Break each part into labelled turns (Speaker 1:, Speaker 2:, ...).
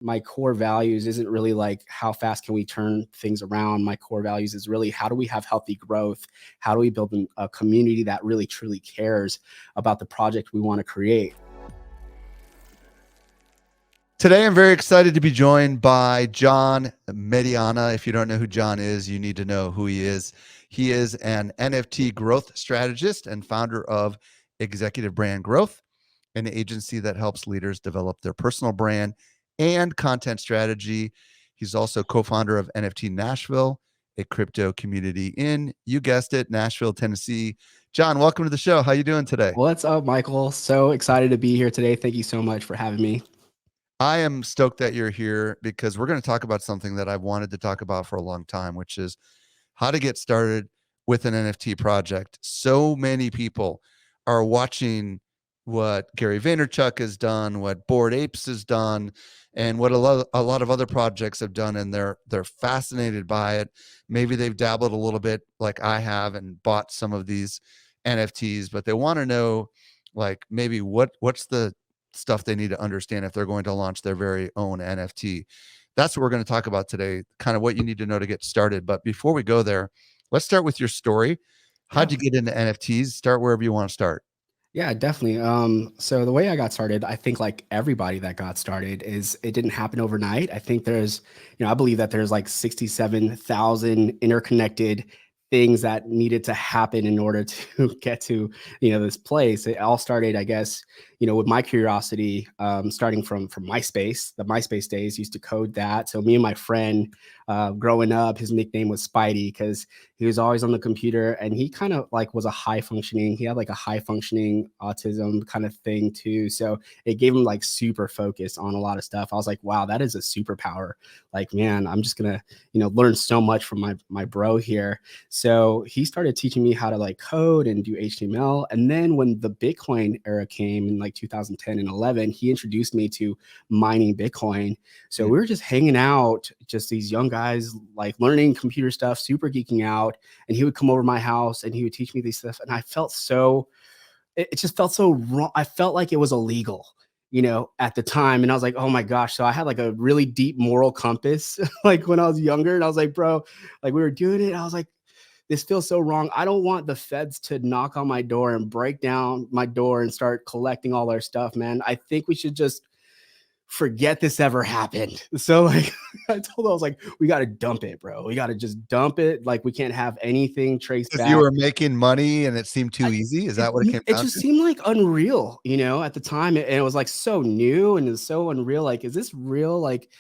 Speaker 1: my core values isn't really like how fast can we turn things around. My core values is really how do we have healthy growth? How do we build a community that really truly cares about the project we want to create?
Speaker 2: Today, I'm very excited to be joined by John Mediana. If you don't know who John is, you need to know who he is. He is an NFT growth strategist and founder of Executive Brand Growth, an agency that helps leaders develop their personal brand and content strategy. He's also co-founder of NFT Nashville, a crypto community in, you guessed it, Nashville, Tennessee. John, welcome to the show. How you doing today?
Speaker 1: What's up, Michael? So excited to be here today. Thank you so much for having me.
Speaker 2: I am stoked that you're here because we're going to talk about something that I've wanted to talk about for a long time, which is how to get started with an NFT project. So many people are watching what Gary Vaynerchuk has done, what Bored Apes has done, and what a lot of other projects have done, and they're fascinated by it. Maybe they've dabbled a little bit like I have and bought some of these NFTs, but they want to know like maybe what's the stuff they need to understand if they're going to launch their very own NFT. That's what we're going to talk about today, kind of what you need to know to get started. But before we go there, let's start with your story. How'd
Speaker 1: Yeah.
Speaker 2: you get into NFTs? Start wherever you want to start.
Speaker 1: Yeah, definitely. So the way I got started, I think like everybody that got started is it didn't happen overnight. I think I believe that there's like 67,000 interconnected things that needed to happen in order to get to, this place. It all started, I guess, with my curiosity, starting from MySpace. The MySpace days used to code that. So me and my friend, growing up, his nickname was Spidey because he was always on the computer, and he kind of like was he had like a high functioning autism kind of thing too. So it gave him like super focus on a lot of stuff. I was like, wow, that is a superpower. Like, man, I'm just gonna, learn so much from my bro here. So he started teaching me how to like code and do HTML. And then when the Bitcoin era came in like 2010 and 11, he introduced me to mining Bitcoin. So we were just hanging out, just these young guys, like learning computer stuff, super geeking out. And he would come over my house and he would teach me these stuff. And I felt it just felt so wrong. I felt like it was illegal, at the time. And I was like, oh my gosh. So I had like a really deep moral compass, like when I was younger. And I was like, bro, like we were doing it. I was like, this feels so wrong. I don't want the feds to knock on my door and break down my door and start collecting all our stuff, man. I think we should just forget this ever happened. So like I told him, I was like, we got to dump it, bro. We got to just dump it. Like we can't have anything traced
Speaker 2: If you
Speaker 1: back.
Speaker 2: were making money and it seemed too easy, is that what it came
Speaker 1: It
Speaker 2: down
Speaker 1: just
Speaker 2: to?
Speaker 1: seemed like unreal, at the time. And it was like so new and it's so unreal. Like, is this real? Like,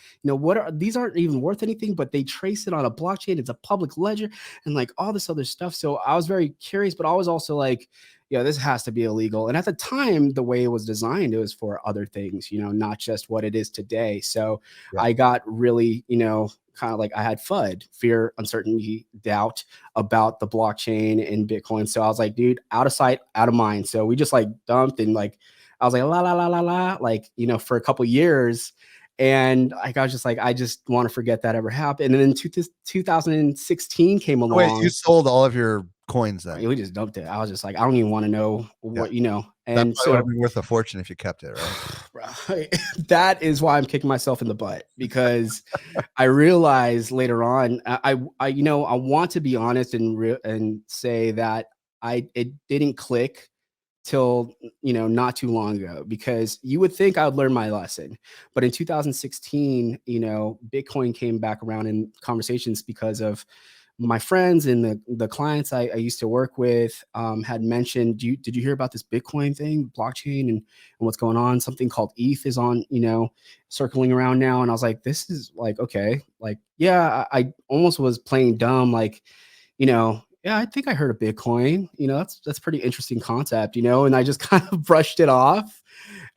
Speaker 1: these aren't even worth anything, but they trace it on a blockchain. It's a public ledger and like all this other stuff. So I was very curious, but I was also like, yeah, this has to be illegal. And at the time, the way it was designed, it was for other things, not just what it is today. So
Speaker 2: Yeah.
Speaker 1: I got really, kind of like I had FUD, fear, uncertainty, doubt about the blockchain and Bitcoin. So I was like, dude, out of sight, out of mind. So we just like dumped and like, I was like, la, la, la, la, la, like, for a couple years. And like, I was just like, I just want to forget that ever happened. And then 2016 came
Speaker 2: Oh, wait, you
Speaker 1: along.
Speaker 2: sold all of your coins then?
Speaker 1: We just dumped it. I was just like, I don't even want to know
Speaker 2: Yeah.
Speaker 1: what,
Speaker 2: That
Speaker 1: And
Speaker 2: probably would have
Speaker 1: so
Speaker 2: been worth a fortune if you kept it, right?
Speaker 1: that is why I'm kicking myself in the butt, because I realized later on, I want to be honest and say that it didn't click till not too long ago, because you would think I would learn my lesson. But in 2016, Bitcoin came back around in conversations because of my friends and the clients I used to work with, had mentioned, did you hear about this Bitcoin thing, blockchain, and what's going on? Something called ETH is on, circling around now. And I was like, this is like, okay, like, yeah, I almost was playing dumb, like, yeah, I think I heard of Bitcoin. That's pretty interesting concept, and I just kind of brushed it off.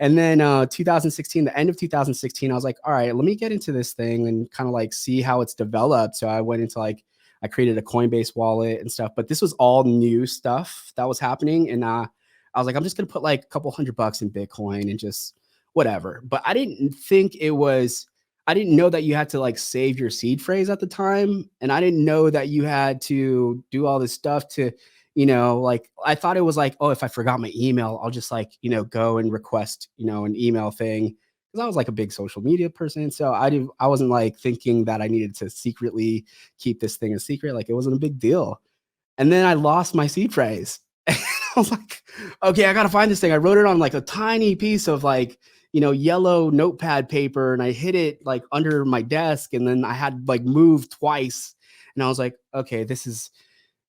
Speaker 1: And then 2016, the end of 2016, I was like, all right, let me get into this thing and kind of like see how it's developed. So I went into like, I created a Coinbase wallet and stuff, but this was all new stuff that was happening. And I was like, I'm just gonna put like a couple $100 in Bitcoin and just whatever. But I didn't know that you had to like save your seed phrase at the time. And I didn't know that you had to do all this stuff to, like I thought it was like, oh, if I forgot my email, I'll just like, go and request, an email thing. because I was like a big social media person. So I wasn't like thinking that I needed to secretly keep this thing a secret. Like it wasn't a big deal. And then I lost my seed phrase. I was like, okay, I gotta find this thing. I wrote it on like a tiny piece of like, yellow notepad paper, and I hid it like under my desk, and then I had like moved twice. And I was like, okay, this is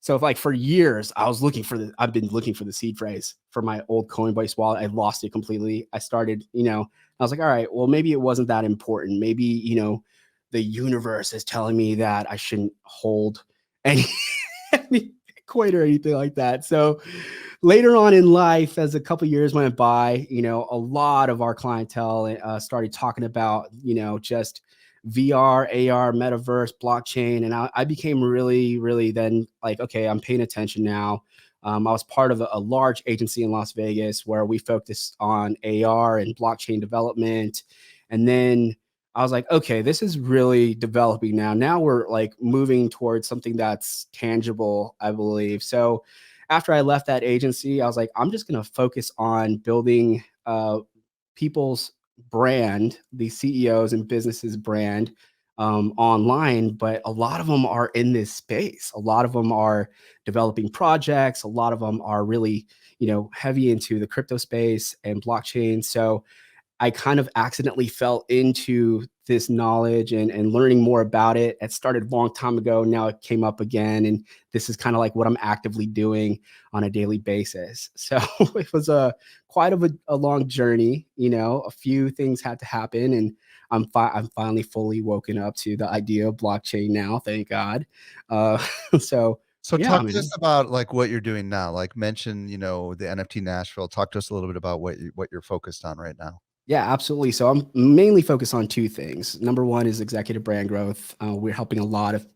Speaker 1: so if like for years I've been looking for the seed phrase for my old Coinbase wallet. I lost it completely. I started, I was like, all right, well, maybe it wasn't that important. Maybe, the universe is telling me that I shouldn't hold any, any Bitcoin or anything like that. So later on in life, as a couple years went by, a lot of our clientele started talking about, just VR, AR, metaverse, blockchain. And I became really, really then like, okay, I'm paying attention now. I was part of a large agency in Las Vegas where we focused on AR and blockchain development. And then I was like, okay, this is really developing now. Now we're like moving towards something that's tangible, I believe. So after I left that agency, I was like, I'm just going to focus on building people's brand, the CEOs and businesses brand online. But a lot of them are in this space. A lot of them are developing projects. A lot of them are really, heavy into the crypto space and blockchain. So I kind of accidentally fell into this knowledge and learning more about it. It started a long time ago. Now it came up again. And this is kind of like what I'm actively doing on a daily basis. So it was quite of a long journey. A few things had to happen. And I'm finally fully woken up to the idea of blockchain now. Thank God. Uh, so
Speaker 2: So
Speaker 1: yeah,
Speaker 2: talk to
Speaker 1: man.
Speaker 2: us about like what you're doing now. Like mention, the NFT Nashville. Talk to us a little bit about what you're focused on right now.
Speaker 1: Yeah, absolutely. So I'm mainly focused on two things. Number one is executive brand growth. We're helping a lot of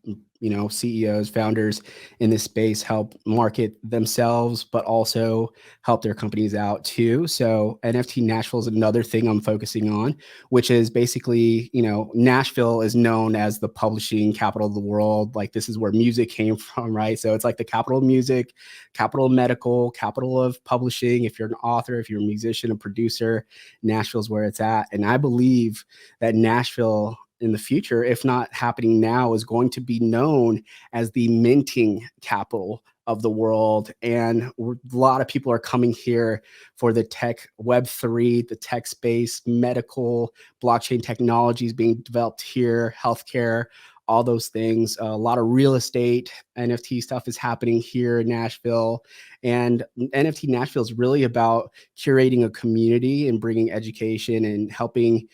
Speaker 1: CEOs, founders in this space help market themselves, but also help their companies out too. So NFT Nashville is another thing I'm focusing on, which is basically, Nashville is known as the publishing capital of the world. Like this is where music came from, right? So it's like the capital of music, capital of medical, capital of publishing. If you're an author, if you're a musician, a producer, Nashville's where it's at. And I believe that Nashville in the future, if not happening now, is going to be known as the minting capital of the world. And a lot of people are coming here for the tech, Web3, the tech space, medical, blockchain technologies being developed here, healthcare, all those things. A lot of real estate, NFT stuff is happening here in Nashville. And NFT Nashville is really about curating a community and bringing education and helping,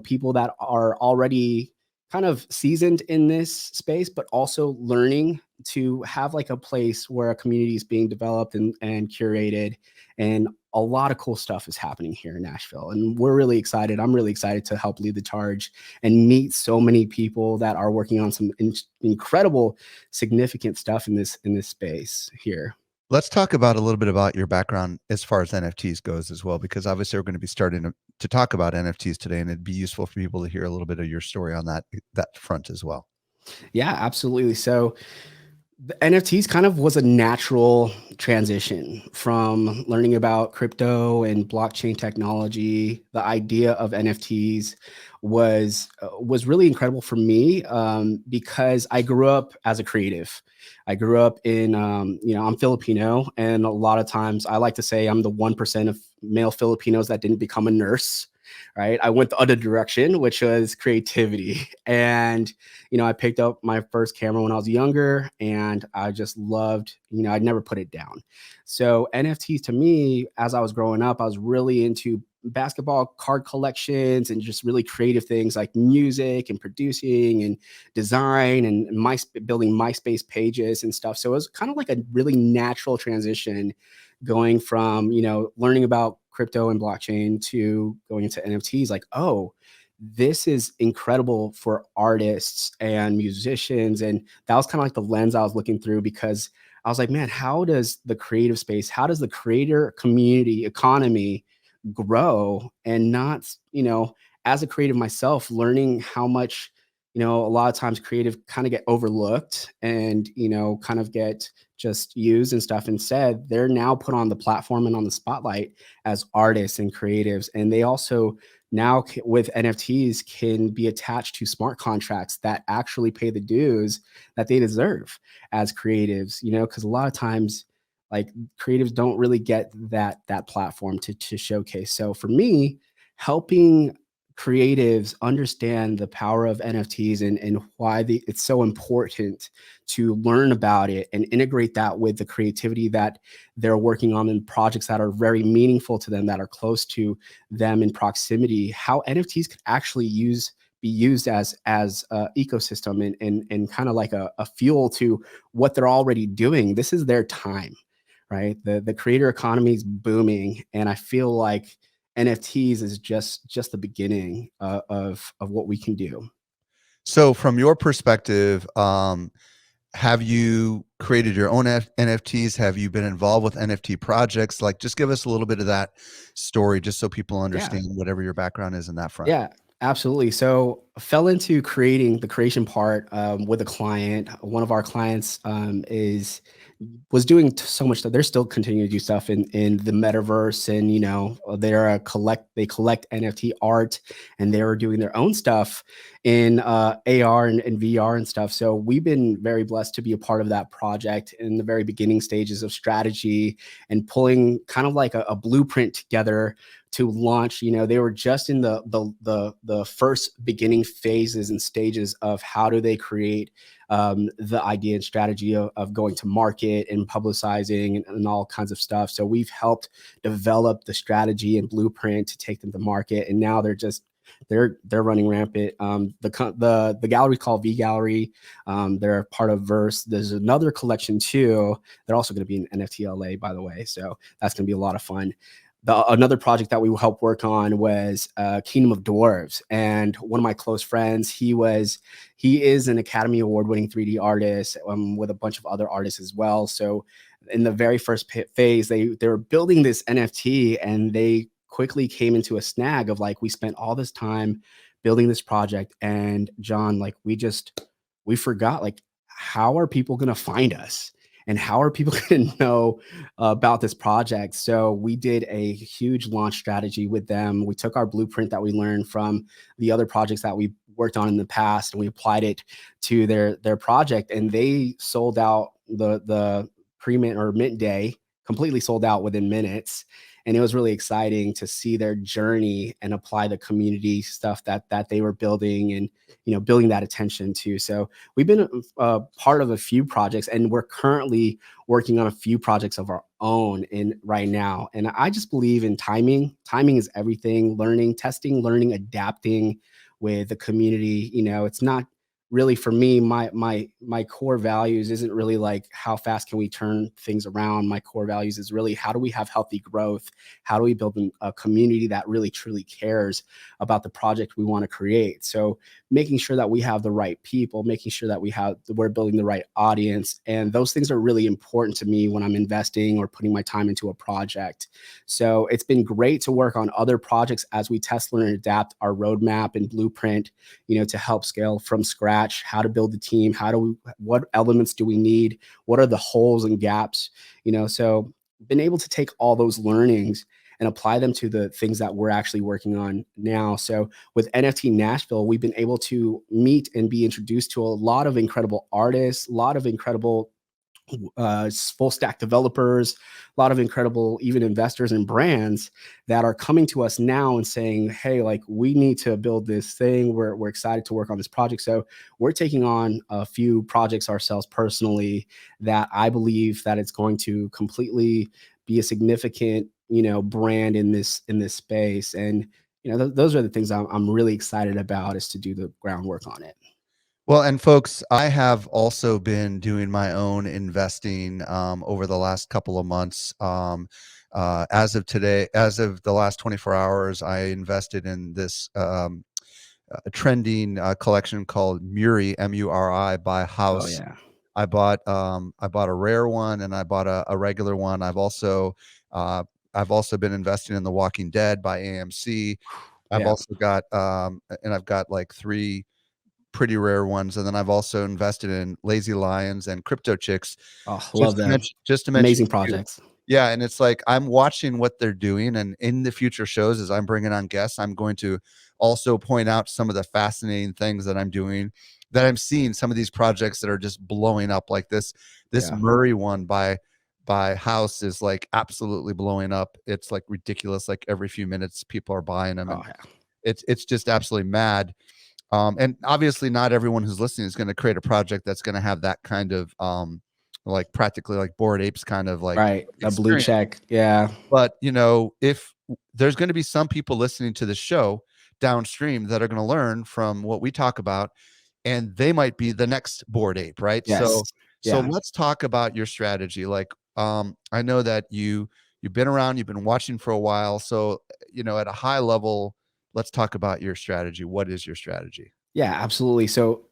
Speaker 1: people that are already kind of seasoned in this space, but also learning to have like a place where a community is being developed and curated. And a lot of cool stuff is happening here in Nashville. And we're really excited. I'm really excited to help lead the charge and meet so many people that are working on some incredible, significant stuff in this space here.
Speaker 2: Let's talk about a little bit about your background as far as NFTs goes as well, because obviously we're going to be starting to talk about NFTs today, and it'd be useful for people to hear a little bit of your story on that front as well.
Speaker 1: Yeah, absolutely. So the NFTs kind of was a natural transition from learning about crypto and blockchain technology. The idea of NFTs was really incredible for me because I grew up as a creative. I grew up in I'm Filipino, and a lot of times I like to say I'm the 1% of male Filipinos that didn't become a nurse. Right. I went the other direction, which was creativity. And I picked up my first camera when I was younger, and I just loved, I'd never put it down. So NFTs to me, as I was growing up, I was really into basketball card collections and just really creative things like music and producing and design and building MySpace pages and stuff. So it was kind of like a really natural transition going from, learning about crypto and blockchain to going into NFTs. Like, oh, this is incredible for artists and musicians. And that was kind of like the lens I was looking through, because I was like, man, how does the creative space, how does the creator community economy grow? And not, as a creative myself, learning how much a lot of times creative kind of get overlooked and, kind of get just used and stuff. Instead, they're now put on the platform and on the spotlight as artists and creatives. And they also now with NFTs can be attached to smart contracts that actually pay the dues that they deserve as creatives, because a lot of times like creatives don't really get that platform to showcase. So for me, helping creatives understand the power of NFTs and why it's so important to learn about it and integrate that with the creativity that they're working on in projects that are very meaningful to them, that are close to them in proximity, how NFTs could actually be used as a ecosystem and kind of like a fuel to what they're already doing. This is their time, right? The creator economy is booming, and I feel like NFTs is just the beginning of what we can do.
Speaker 2: So from your perspective, have you created your own NFTs? Have you been involved with NFT projects? Like, just give us a little bit of that story, just so people
Speaker 1: Yeah.
Speaker 2: understand whatever your background is in that front.
Speaker 1: Yeah, absolutely. So I fell into creating the creation part with a client. One of our clients was doing so much stuff. They're still continuing to do stuff in the metaverse, and they collect NFT art, and they're doing their own stuff in AR and VR and stuff. So we've been very blessed to be a part of that project in the very beginning stages of strategy and pulling kind of like a blueprint together to launch. They were just in the first beginning phases and stages of how do they create the idea and strategy of going to market and publicizing and all kinds of stuff. So we've helped develop the strategy and blueprint to take them to market, and now they're running rampant. The gallery called V Gallery. They're part of Verse. There's another collection too. They're also going to be in NFT LA, by the way. So that's going to be a lot of fun. Another project that we helped work on was Kingdom of Dwarves, and one of my close friends, he is an Academy Award winning 3D artist with a bunch of other artists as well. So in the very first phase, they were building this NFT, and they quickly came into a snag of like, we spent all this time building this project, and John, like we forgot, like, how are people going to find us? And how are people going to know about this project? So we did a huge launch strategy with them. We took our blueprint that we learned from the other projects that we worked on in the past, and we applied it to their project, and they sold out the pre-mint or mint day, completely sold out within minutes. And it was really exciting to see their journey and apply the community stuff that they were building, and building that attention to. So we've been part of a few projects, and we're currently working on a few projects of our own in right now. And I just believe in timing. Timing is everything. Learning, testing, learning, adapting with the community. It's not really, for me, my core values isn't really like how fast can we turn things around. My core values is really, how do we have healthy growth? How do we build a community that really truly cares about the project we want to create? So making sure that we have the right people, making sure that we're building the right audience, and those things are really important to me when I'm investing or putting my time into a project. So it's been great to work on other projects as we test, learn, and adapt our roadmap and blueprint, to help scale from scratch. How to build the team, what elements do we need, what are the holes and gaps, so been able to take all those learnings and apply them to the things that we're actually working on now. So with NFT Nashville, we've been able to meet and be introduced to a lot of incredible artists, a lot of incredible full stack developers, a lot of incredible even investors and brands that are coming to us now and saying, hey, like, we need to build this thing. We're excited to work on this project. So we're taking on a few projects ourselves personally that I believe that it's going to completely be a significant, brand in this space. And those are the things I'm really excited about, is to do the groundwork on it.
Speaker 2: Well, and folks, I have also been doing my own investing over the last couple of months. As of today, as of the last 24 hours, I invested in this trending collection called Muri, Muri, by
Speaker 1: Oh
Speaker 2: House.
Speaker 1: yeah.
Speaker 2: I bought a rare one, and I bought a regular one. Uh, I've also been investing in The Walking Dead by AMC. I've
Speaker 1: Yeah.
Speaker 2: also got and I've got like three pretty rare ones. And then I've also invested in Lazy Lions and Crypto Chicks,
Speaker 1: Oh, love them.
Speaker 2: just to mention
Speaker 1: Amazing
Speaker 2: a few.
Speaker 1: projects.
Speaker 2: Yeah, and it's like I'm watching what they're doing, and in the future shows, as I'm bringing on guests, I'm going to also point out some of the fascinating things that I'm doing, that I'm seeing some of these projects that are just blowing up, like this
Speaker 1: Yeah.
Speaker 2: Murray one by House is like absolutely blowing up. It's like ridiculous. Like every few minutes, people are buying them,
Speaker 1: Oh,
Speaker 2: and
Speaker 1: yeah.
Speaker 2: it's just absolutely mad. And obviously, not everyone who's listening is going to create a project that's going to have that kind of like practically like Bored Apes kind of like
Speaker 1: Right. The blue
Speaker 2: experience.
Speaker 1: check. Yeah.
Speaker 2: But you know, if there's going to be some people listening to the show downstream that are going to learn from what we talk about, and they might be the next Bored Ape, right?
Speaker 1: Yes.
Speaker 2: So
Speaker 1: Yeah.
Speaker 2: let's talk about your strategy. Like, I know that you've been around, you've been watching for a while. So, you know, at a high level, let's talk about your strategy. What is your strategy?
Speaker 1: Yeah, absolutely. So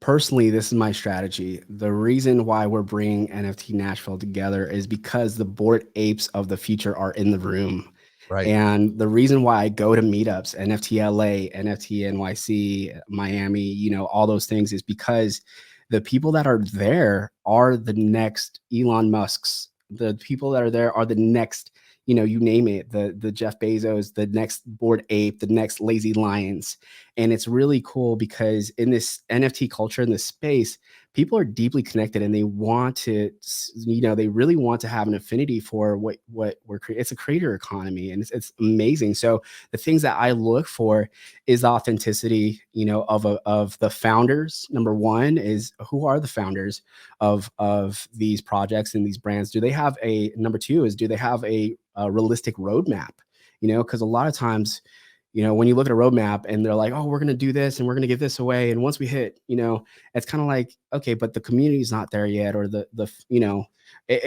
Speaker 1: personally, this is my strategy. The reason why we're bringing NFT Nashville together is because the board apes of the future are in the room.
Speaker 2: Right.
Speaker 1: And the reason why I go to meetups, NFT LA, NFT NYC, Miami, you know, all those things is because the people that are there are the next Elon Musks. The people that are there are the next, you know, you name it, the Jeff Bezos, the next Bored Ape, the next Lazy Lions. And it's really cool because in this NFT culture, in this space, people are deeply connected and they want to, you know, they really want to have an affinity for what we're creating. It's a creator economy, and it's amazing. So the things that I look for is authenticity, you know, of the founders. Number one is, who are the founders of these projects and these brands? Do they have a, number two is, do they have a realistic roadmap? You know, because a lot of times, you know, when you look at a roadmap and they're like, oh, we're going to do this and we're going to give this away, and once we hit, you know, it's kind of like, okay, but the community is not there yet, or you know,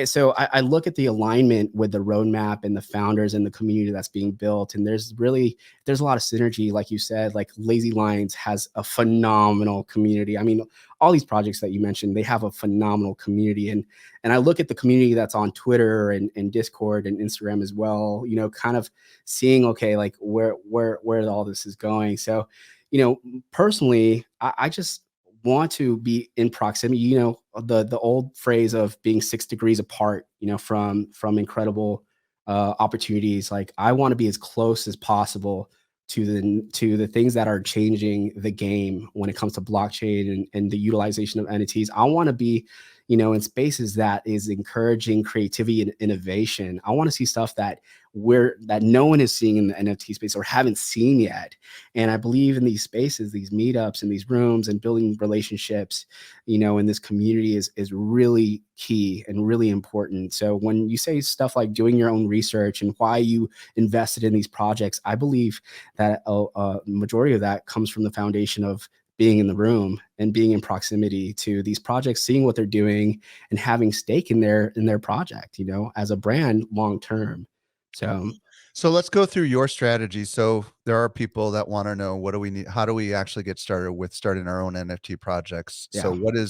Speaker 1: so I look at the alignment with the roadmap and the founders and the community that's being built, and there's a lot of synergy. Like you said, like Lazy Lions has a phenomenal community. I mean, all these projects that you mentioned, they have a phenomenal community, and I look at the community that's on Twitter and Discord and Instagram as well, you know, kind of seeing, okay, like where all this is going. So, you know, personally, I just want to be in proximity, you know, the old phrase of being 6 degrees apart, you know, from incredible opportunities. Like, I want to be as close as possible to the things that are changing the game when it comes to blockchain and the utilization of entities. I want to be, you know, in spaces that is encouraging creativity and innovation. I want to see stuff that no one is seeing in the NFT space or haven't seen yet. And I believe in these spaces, these meetups and these rooms and building relationships, you know, in this community is really key and really important. So when you say stuff like doing your own research and why you invested in these projects, I believe that a majority of that comes from the foundation of being in the room and being in proximity to these projects, seeing what they're doing and having stake in their project, you know, as a brand long term. So
Speaker 2: So let's go through your strategy. So there are people that want to know, what do we need? How do we actually get started with starting our own NFT projects? So
Speaker 1: yeah.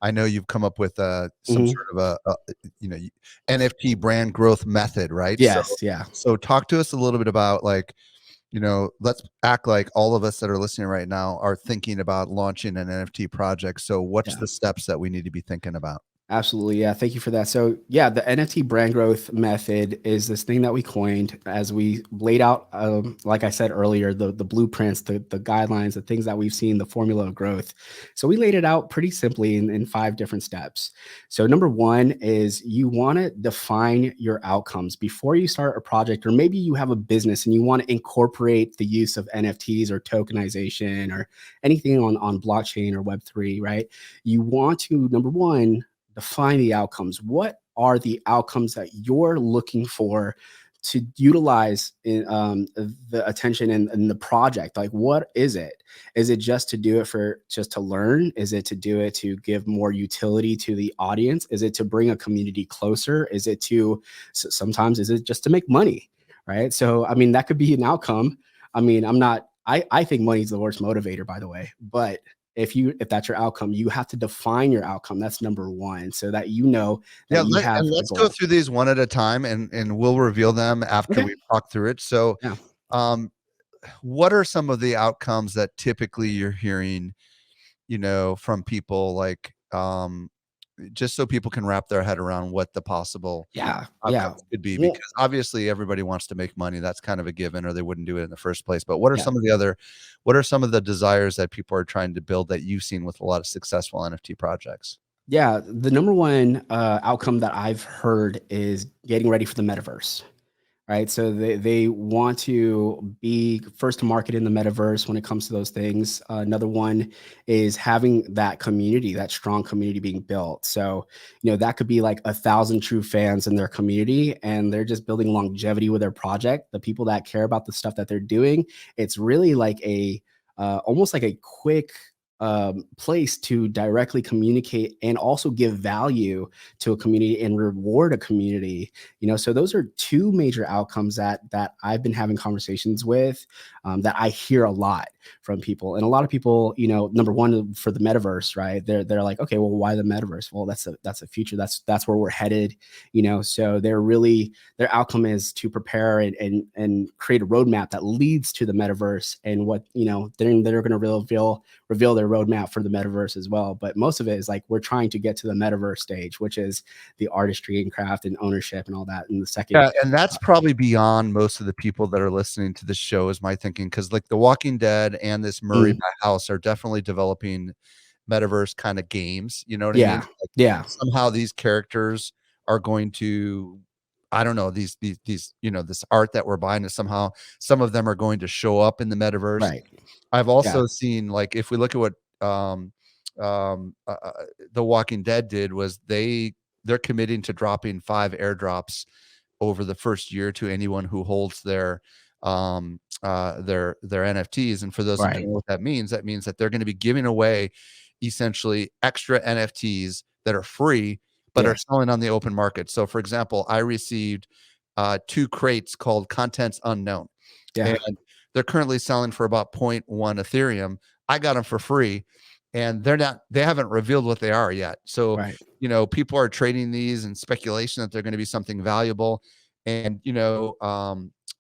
Speaker 2: I know you've come up with some
Speaker 1: Mhm.
Speaker 2: sort of you know, NFT brand growth method, right?
Speaker 1: Yes, yeah.
Speaker 2: So talk to us a little bit about, like, you know, let's act like all of us that are listening right now are thinking about launching an NFT project. So what's
Speaker 1: Yeah.
Speaker 2: the steps that we need to be thinking about?
Speaker 1: Absolutely. Yeah. Thank you for that. So, yeah, the NFT brand growth method is this thing that we coined as we laid out, like I said earlier, the blueprints, the guidelines, the things that we've seen, the formula of growth. So, we laid it out pretty simply in 5 different steps. So, number one is, you want to define your outcomes before you start a project, or maybe you have a business and you want to incorporate the use of NFTs or tokenization or anything on blockchain or Web3, right? You want to, number one, define the outcomes. What are the outcomes that you're looking for to utilize in the attention in the project? Like, what is it? Is it just to do it for just to learn? Is it to do it to give more utility to the audience? Is it to bring a community closer? Is it to, sometimes is it just to make money? Right. So, I mean, that could be an outcome. I mean, I think money is the worst motivator, by the way, but if that's your outcome, you have to define your outcome. That's number one, so that you know
Speaker 2: Yeah,
Speaker 1: that you have a
Speaker 2: let's go
Speaker 1: goal.
Speaker 2: through these one at a time, and we'll reveal them after
Speaker 1: Okay.
Speaker 2: we talk through it. So,
Speaker 1: Yeah.
Speaker 2: um, what are some of the outcomes that typically you're hearing from people, like, just so people can wrap their head around what the possible
Speaker 1: Yeah, yeah.
Speaker 2: outcomes could be,
Speaker 1: Well,
Speaker 2: because obviously everybody wants to make money. That's kind of a given, or they wouldn't do it in the first place. But
Speaker 1: yeah.
Speaker 2: what are some of the desires that people are trying to build that you've seen with a lot of successful NFT projects?
Speaker 1: Yeah, the number one outcome that I've heard is getting ready for the metaverse, right? So they want to be first to market in the metaverse when it comes to those things. Another one is having that community, that strong community being built. So, that could be like 1,000 true fans in their community, and they're just building longevity with their project. The people that care about the stuff that they're doing, it's really like a almost like a quick place to directly communicate and also give value to a community and reward a community. So those are two major outcomes that I've been having conversations with, that I hear a lot from people. And a lot of people, number one, for the metaverse, right? They're like, okay, well, why the metaverse? Well, that's a future. That's where we're headed. So their outcome is to prepare and create a roadmap that leads to the metaverse, and what they're going to reveal their roadmap for the metaverse as well. But most of it is like, we're trying to get to the metaverse stage, which is the artistry and craft and ownership and all that in the second.
Speaker 2: Yeah, and that's probably beyond most of the people that are listening to this show, is my thinking, because like The Walking Dead and this Murray
Speaker 1: Mm,
Speaker 2: by House are definitely developing metaverse kind of games. You know what I mean?
Speaker 1: yeah,
Speaker 2: Like,
Speaker 1: yeah,
Speaker 2: somehow these characters are going to, I don't know, these this art that we're buying is somehow, some of them are going to show up in the metaverse.
Speaker 1: right,
Speaker 2: I've
Speaker 1: yeah,
Speaker 2: also seen, like, if we look at what um um uh, uh, The Walking Dead did, was they're committing to dropping 5 airdrops over the first year to anyone who holds their NFTs. And for those who don't
Speaker 1: right,
Speaker 2: know what that means that they're going to be giving away essentially extra NFTs that are free but are
Speaker 1: yeah,
Speaker 2: selling on the open market. So for example, I received 2 crates called Contents Unknown,
Speaker 1: yeah,
Speaker 2: and they're currently selling for about zero point 0.1 Ethereum. I got them for free, and they haven't revealed what they are yet. So,
Speaker 1: right,
Speaker 2: people are trading these in speculation that they're going to be something valuable. And,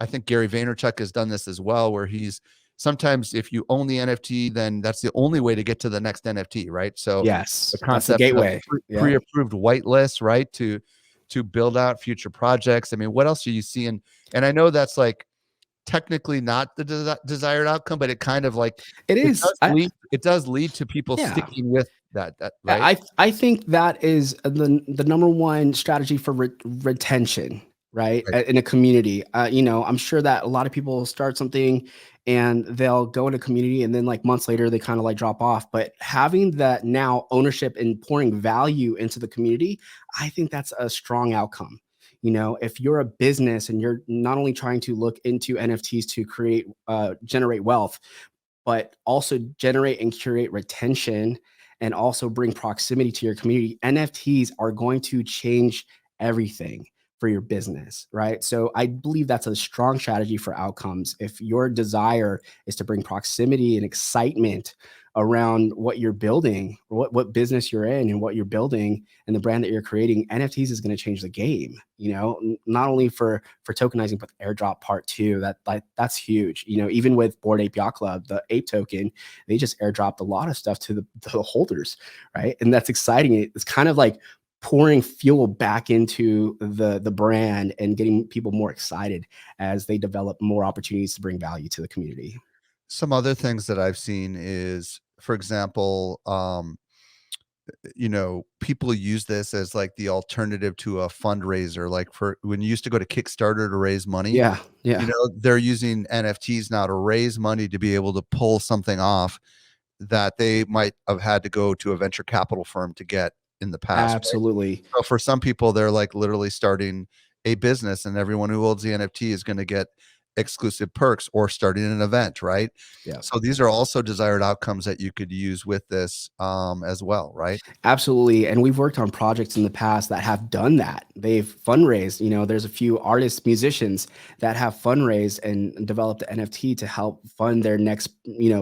Speaker 2: I think Gary Vaynerchuk has done this as well, where he's sometimes, if you own the NFT, then that's the only way to get to the next NFT, right? So the
Speaker 1: yes, that's the
Speaker 2: concept of
Speaker 1: gateway. Yeah.
Speaker 2: pre-approved whitelists, right? To build out future projects. I mean, what else are you seeing? And I know that's like technically not the desired outcome, but it kind of like,
Speaker 1: It is.
Speaker 2: it does lead to people
Speaker 1: Yeah.
Speaker 2: sticking with that, right?
Speaker 1: I think that is the number one strategy for retention, right?
Speaker 2: Right.
Speaker 1: In a community. I'm sure that a lot of people start something and they'll go in a community, and then like months later they kind of like drop off. But having that now ownership and pouring value into the community, I think that's a strong outcome. If you're a business and you're not only trying to look into NFTs to generate wealth, but also generate and curate retention and also bring proximity to your community, NFTs are going to change everything for your business, right? So I believe that's a strong strategy for outcomes. If your desire is to bring proximity and excitement around what you're building, or what business you're in and what you're building and the brand that you're creating, NFTs is going to change the game, not only for tokenizing, but the airdrop part too. That's huge. Even with Bored Ape Yacht Club, the ape token, they just airdropped a lot of stuff to the holders, right? And that's exciting. It's kind of like pouring fuel back into the brand and getting people more excited as they develop more opportunities to bring value to the community.
Speaker 2: Some other things that I've seen is, for example, people use this as like the alternative to a fundraiser. Like, for when you used to go to Kickstarter to raise money,
Speaker 1: Yeah, yeah,
Speaker 2: they're using NFTs now to raise money to be able to pull something off that they might have had to go to a venture capital firm to get in the past, right?
Speaker 1: absolutely.
Speaker 2: So for some people, they're like literally starting a business, and everyone who holds the NFT is going to get exclusive perks, or starting an event, right?
Speaker 1: Yeah.
Speaker 2: So these are also desired outcomes that you could use with this, as well, right?
Speaker 1: Absolutely. And we've worked on projects in the past that have done that. They've fundraised. There's a few artists, musicians that have fundraised and developed the NFT to help fund their next,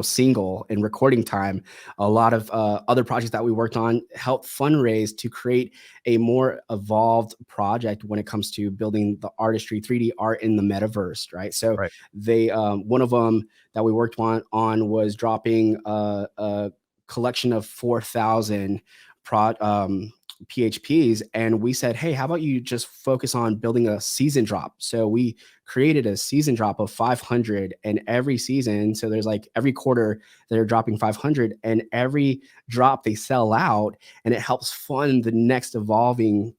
Speaker 1: single and recording time. A lot of other projects that we worked on helped fundraise to create a more evolved project when it comes to building the artistry, 3D art in the metaverse, right? So
Speaker 2: Right.
Speaker 1: one of them that we worked on was dropping collection of 4,000 PHPs, and we said, hey, how about you just focus on building a season drop? So we created a season drop of 500, and every season, so there's like every quarter they're dropping 500, and every drop they sell out, and it helps fund the next evolving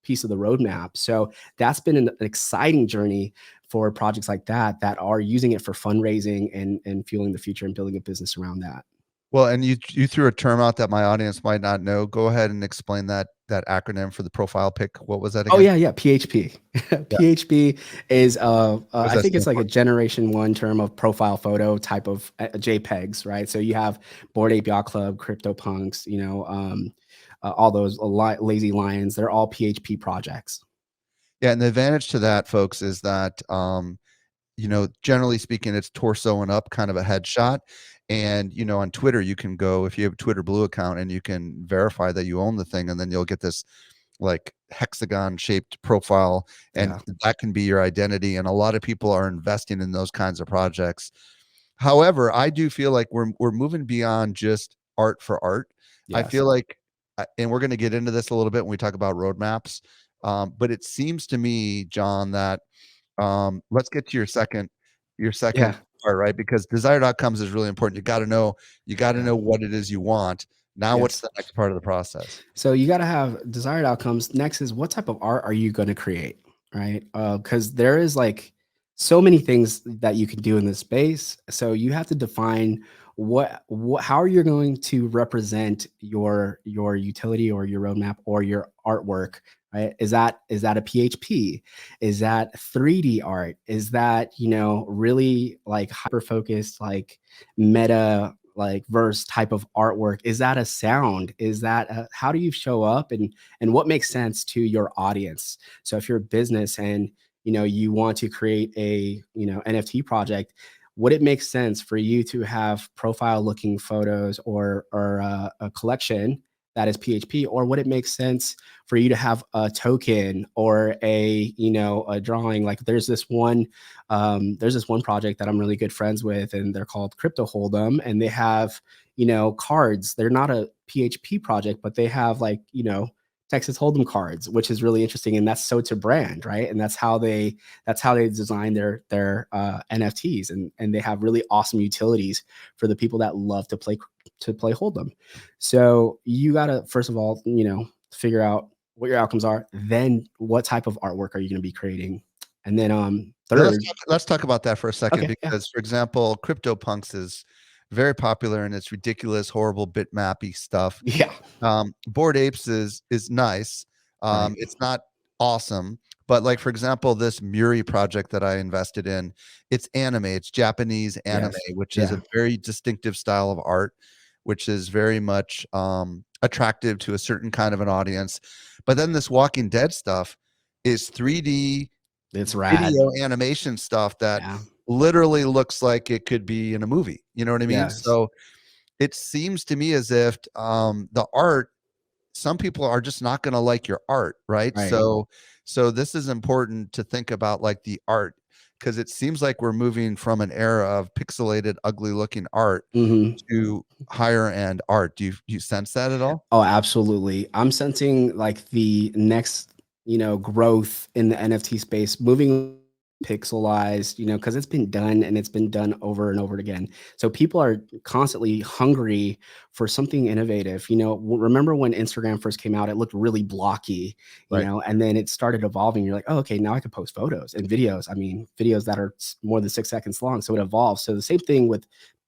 Speaker 1: piece of the roadmap. So that's been an exciting journey for projects like that that are using it for fundraising and fueling the future and building a business around that.
Speaker 2: Well, and you threw a term out that my audience might not know. Go ahead and explain that acronym for the profile pick. What was that
Speaker 1: Oh
Speaker 2: again?
Speaker 1: yeah, PHP.
Speaker 2: Yeah.
Speaker 1: PHP is
Speaker 2: What does
Speaker 1: I
Speaker 2: that
Speaker 1: think it's
Speaker 2: stand
Speaker 1: like
Speaker 2: for?
Speaker 1: a generation one term of profile photo type of JPEGs, right? So you have Bored Ape Yacht Club, CryptoPunks, all those lazy lions. They're all PHP projects.
Speaker 2: Yeah, and the advantage to that, folks, is that generally speaking, it's torso and up, kind of a headshot. And on Twitter, you can go, if you have a Twitter Blue account, and you can verify that you own the thing, and then you'll get this like hexagon shaped profile, and
Speaker 1: Yeah.
Speaker 2: that can be your identity. And a lot of people are investing in those kinds of projects. However, I do feel like we're moving beyond just art for art. I
Speaker 1: Yes.
Speaker 2: feel like, and we're going to get into this a little bit when we talk about roadmaps. But it seems to me, John, that let's get to your second
Speaker 1: Yeah.
Speaker 2: part, right? Because desired outcomes is really important. You got to
Speaker 1: Yeah.
Speaker 2: know what it is you want. Now, what's
Speaker 1: Yes.
Speaker 2: the next part of the process?
Speaker 1: So you got to have desired outcomes. Next is what type of art are you going to create, right? Because there is like so many things that you can do in this space. So you have to define what how are you going to represent your utility or your roadmap or your artwork, right? Is that a PHP? Is that 3D art? Is that really like hyper focused like meta like verse type of artwork? Is that a sound? Is that how do you show up, and what makes sense to your audience? So if you're a business and you want to create a NFT project, would it make sense for you to have profile looking photos or a collection that is PHP, or would it make sense for you to have a token or a drawing? Like there's this one project that I'm really good friends with, and they're called Crypto Hold'em, and they have cards. They're not a PHP project, but they have Texas Hold'em cards, which is really interesting, and that's so to brand, right? And that's how they design their NFTs, and they have really awesome utilities for the people that love to play Hold'em. So you gotta first of all figure out what your outcomes are, then what type of artwork are you going to be creating, and then
Speaker 2: Yeah,
Speaker 1: third.
Speaker 2: let's talk about that for a second,
Speaker 1: Okay, yeah.
Speaker 2: because, for example, CryptoPunks is very popular, and it's ridiculous, horrible bitmappy stuff.
Speaker 1: Yeah,
Speaker 2: Bored Apes is nice.
Speaker 1: right.
Speaker 2: It's not awesome, but like, for example, this Muri project that I invested in, it's anime, it's Japanese anime,
Speaker 1: Yes.
Speaker 2: which is
Speaker 1: Yeah.
Speaker 2: a very distinctive style of art, which is very much attractive to a certain kind of an audience. But then this Walking Dead stuff is 3D
Speaker 1: It's rad.
Speaker 2: video animation stuff that
Speaker 1: Yeah.
Speaker 2: literally looks like it could be in a movie. You know what I mean?
Speaker 1: Yes.
Speaker 2: So it seems to me as if the art, some people are just not going to like your art, right?
Speaker 1: Right.
Speaker 2: So this is important to think about, like, the art, because it seems like we're moving from an era of pixelated, ugly looking art
Speaker 1: Mhm.
Speaker 2: to higher end art. Do you sense that at all?
Speaker 1: Oh, absolutely. I'm sensing like the next, growth in the NFT space, moving pixelized, because it's been done and it's been done over and over again. So people are constantly hungry for something innovative. Remember when Instagram first came out, it looked really blocky,
Speaker 2: Right.
Speaker 1: and then it started evolving. You're like, oh, okay, now I can post photos and videos. I mean, videos that are more than 6 seconds long. So it evolves. So the same thing with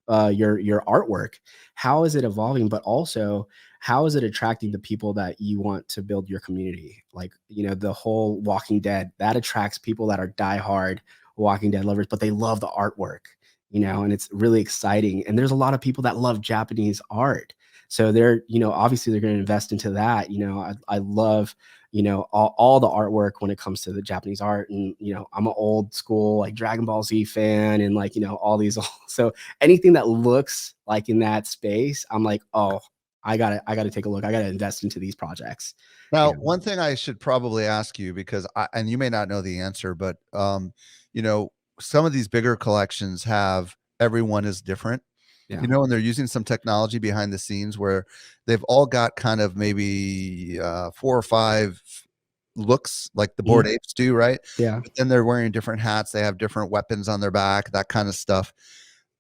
Speaker 1: your artwork. How is it evolving? But also, how is it attracting the people that you want to build your community? Like, the whole Walking Dead, that attracts people that are diehard Walking Dead lovers, but they love the artwork, and it's really exciting. And there's a lot of people that love Japanese art. So obviously they're going to invest into that. I love, all the artwork when it comes to the Japanese art. And, I'm an old school, like Dragon Ball Z fan and like, all these. So anything that looks like in that space, I'm like, oh, I gotta take a look. I gotta invest into these projects.
Speaker 2: Now,
Speaker 1: You know,
Speaker 2: one thing I should probably ask you, because and you may not know the answer, but you know, some of these bigger collections have, everyone is different.
Speaker 1: Yeah.
Speaker 2: And they're using some technology behind the scenes where they've all got kind of maybe 4 or 5 looks like the Bored
Speaker 1: Mhm.
Speaker 2: Apes do, right?
Speaker 1: Yeah.
Speaker 2: But then they're wearing different hats, they have different weapons on their back, that kind of stuff.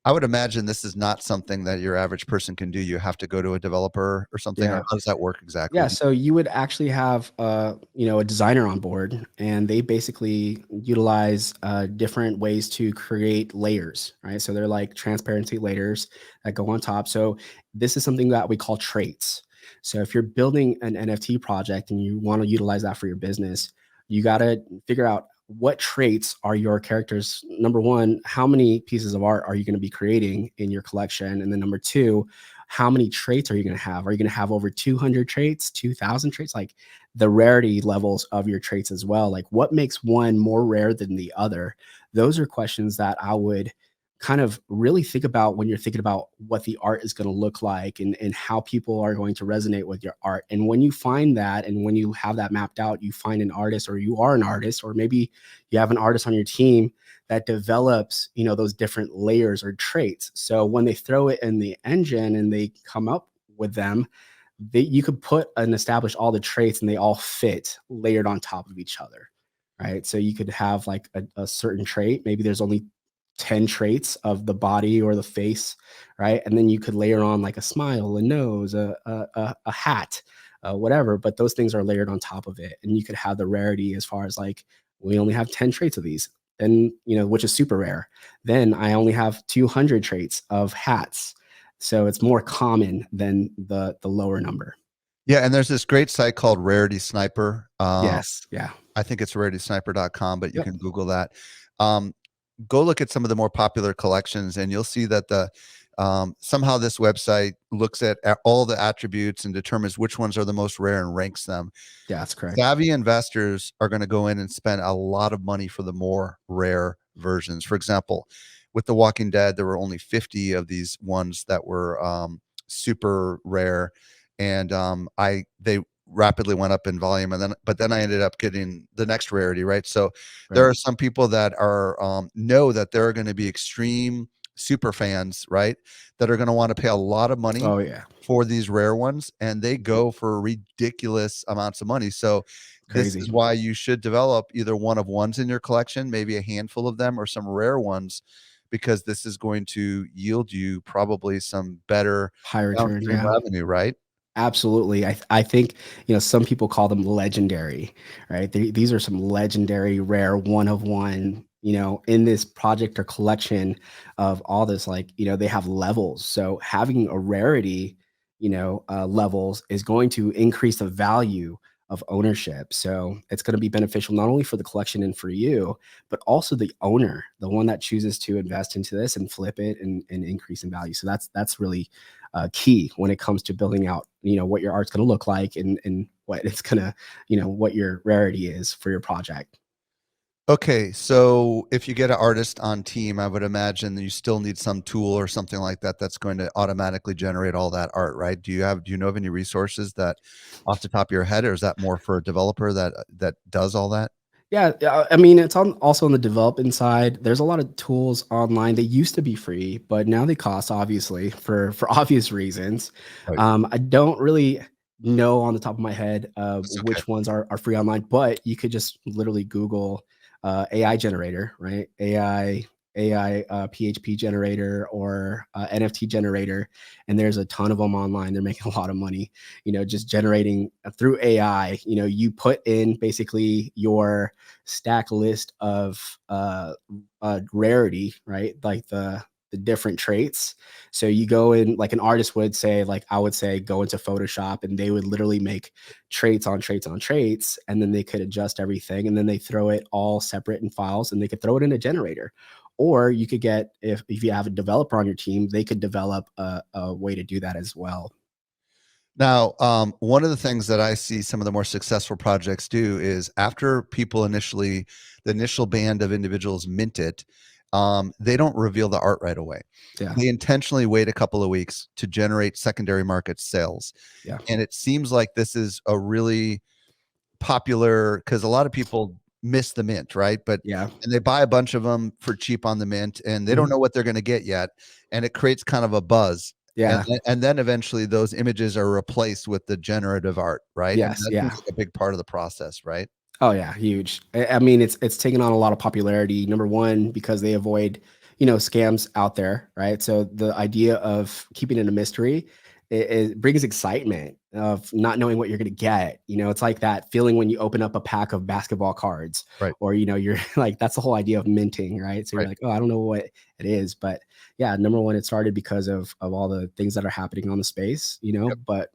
Speaker 2: I would imagine this is not something that your average person can do. You have to go to a developer or something, or
Speaker 1: Yeah.
Speaker 2: how does that work exactly?
Speaker 1: Yeah, so you would actually have a designer on board, and they basically utilize different ways to create layers, right? So they're like transparency layers that go on top. So this is something that we call traits. So if you're building an NFT project and you want to utilize that for your business, you got to figure out what traits are your characters. Number one, how many pieces of art are you going to be creating in your collection? And then number two, how many traits are you going to have? Are you going to have over 200 traits, 2000 traits? Like the rarity levels of your traits as well. Like what makes one more rare than the other? Those are questions that I would kind of really think about when you're thinking about what the art is going to look like, and how people are going to resonate with your art. And when you find that, and when you have that mapped out, you find an artist, or you are an artist, or maybe you have an artist on your team that develops, those different layers or traits. So when they throw it in the engine and they come up with them, you could put and establish all the traits, and they all fit layered on top of each other, right? So you could have like a certain trait. Maybe there's only 10 traits of the body or the face, right? And then you could layer on like a smile, a nose, a hat, whatever. But those things are layered on top of it, and you could have the rarity as far as like, we only have 10 traits of these, then, which is super rare. Then I only have 200 traits of hats. So it's more common than the lower number.
Speaker 2: Yeah, and there's this great site called Rarity Sniper.
Speaker 1: Yes. Yeah.
Speaker 2: I think it's raritysniper.com, but you
Speaker 1: Yep.
Speaker 2: can Google that. Um, go look at some of the more popular collections, and you'll see that the somehow this website looks at all the attributes and determines which ones are the most rare and ranks them.
Speaker 1: Yeah, that's correct.
Speaker 2: Savvy investors are going to go in and spend a lot of money for the more rare versions. For example, with The Walking Dead, there were only 50 of these ones that were super rare, and they rapidly went up in volume, and then I ended up getting the next rarity, right? So there
Speaker 1: Right.
Speaker 2: are some people that are know that there are going to be extreme super fans, right? That are going to want to pay a lot of money
Speaker 1: Oh yeah.
Speaker 2: for these rare ones, and they go for ridiculous amounts of money. So this
Speaker 1: Crazy.
Speaker 2: is why you should develop either one of ones in your collection, maybe a handful of them, or some rare ones, because this is going to yield you probably some better
Speaker 1: High return.
Speaker 2: downstream
Speaker 1: Yeah.
Speaker 2: revenue, right?
Speaker 1: Absolutely. I think, some people call them legendary, right? These are some legendary, rare, one of one, in this project or collection of all this, like, they have levels. So having a rarity, levels is going to increase the value of ownership. So it's going to be beneficial not only for the collection and for you, but also the owner, the one that chooses to invest into this and flip it and increase in value. So that's really key when it comes to building out, what your art's going to look like, and what it's going to, what your rarity is for your project.
Speaker 2: Okay, so if you get an artist on team, I would imagine that you still need some tool or something like that that's going to automatically generate all that art, right? Do you know of any resources that off the top of your head, or is that more for a developer that does all that?
Speaker 1: Yeah, I mean, it's also on the development side. There's a lot of tools online. They used to be free, but now they cost, obviously, for obvious reasons.
Speaker 2: Right.
Speaker 1: I don't really know on the top of my head
Speaker 2: That's okay.
Speaker 1: which ones are free online, but you could just literally Google AI generator, right? AI PHP generator, or NFT generator, and there's a ton of them online. They're making a lot of money, just generating through AI. You put in basically your stack list of rarity, right? Like the different traits. So you go in, like an artist would say, like I would say, go into Photoshop, and they would literally make traits on traits on traits, and then they could adjust everything, and then they throw it all separate in files, and they could throw it in a generator. Or you could get, if you have a developer on your team, they could develop a way to do that as well.
Speaker 2: Now, one of the things that I see some of the more successful projects do is after the initial band of individuals mint it, they don't reveal the art right away.
Speaker 1: Yeah.
Speaker 2: They intentionally wait a couple of weeks to generate secondary market sales.
Speaker 1: Yeah.
Speaker 2: And it seems like this is a really popular, because a lot of people miss the mint, right? But
Speaker 1: Yeah.
Speaker 2: and they buy a bunch of them for cheap on the mint, and they don't
Speaker 1: Mhm.
Speaker 2: know what they're going to get yet, and it creates kind of a buzz. And
Speaker 1: Yeah.
Speaker 2: and then eventually those images are replaced with the generative art, right? I mean,
Speaker 1: Yes.
Speaker 2: that seems
Speaker 1: Yeah.
Speaker 2: like a big part of the process, right?
Speaker 1: Oh yeah, huge. I mean, it's taken on a lot of popularity. Number one, because they avoid, scams out there, right? So the idea of keeping it a mystery, it brings excitement of not knowing what you're going to get. It's like that feeling when you open up a pack of basketball cards,
Speaker 2: Right,
Speaker 1: or you're like, that's the whole idea of minting, right? So you're
Speaker 2: right.
Speaker 1: like, oh, I don't know what it is, but yeah, number one, it started because of all the things that are happening on the space,
Speaker 2: Yep.
Speaker 1: but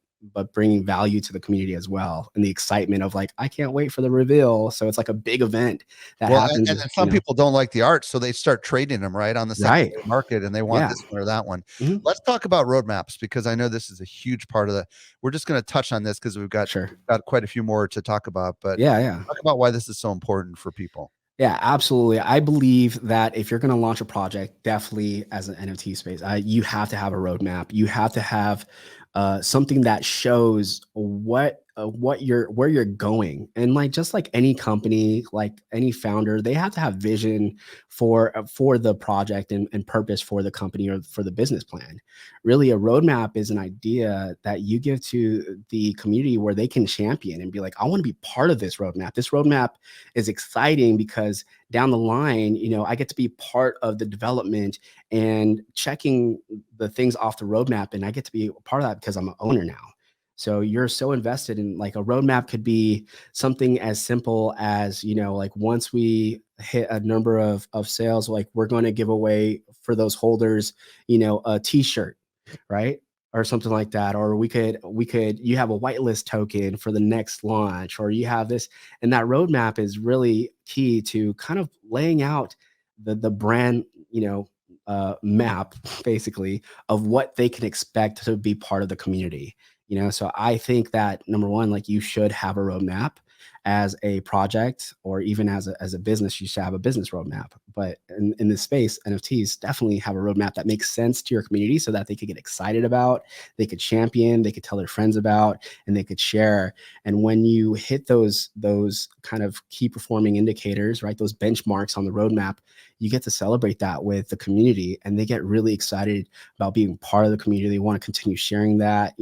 Speaker 1: bringing value to the community as well, and the excitement of like, I can't wait for the reveal. So it's like a big event that
Speaker 2: Well,
Speaker 1: happens,
Speaker 2: and then some people don't like the art, so they start trading them, right, on the
Speaker 1: right.
Speaker 2: secondary market, and they want
Speaker 1: Yeah.
Speaker 2: this one or that one.
Speaker 1: Mhm.
Speaker 2: Let's talk about roadmaps because I know this is a huge part of the we're just gonna touch on this because
Speaker 1: Sure.
Speaker 2: we've got quite a few more to talk about, but
Speaker 1: Yeah, yeah.
Speaker 2: talk about why this is so important for people.
Speaker 1: Yeah, absolutely. I believe that if you're going to launch a project, definitely as an NFT space, you have to have a roadmap. You have to have something that shows what you're where you're going, and like just like any company, like any founder, they have to have vision for the project and purpose for the company or for the business plan. Really, a roadmap is an idea that you give to the community where they can champion and be like, I want to be part of this roadmap. This roadmap is exciting because down the line, I get to be part of the development and checking the things off the roadmap. And I get to be a part of that because I'm an owner now. So you're so invested in, like, a roadmap could be something as simple as, like, once we hit a number of sales, like, we're going to give away for those holders, a t-shirt, right? Or something like that. Or we could you have a whitelist token for the next launch, or you have this. And that roadmap is really key to kind of laying out the brand, map basically, of what they can expect to be part of the community. So I think that number one, like, you should have a roadmap as a project, or even as a business, you should have a business roadmap. But in this space, NFTs definitely have a roadmap that makes sense to your community so that they could get excited about, they could champion, they could tell their friends about, and they could share. And when you hit those kind of key performing indicators, right, those benchmarks on the roadmap, you get to celebrate that with the community, and they get really excited about being part of the community. They want to continue sharing that,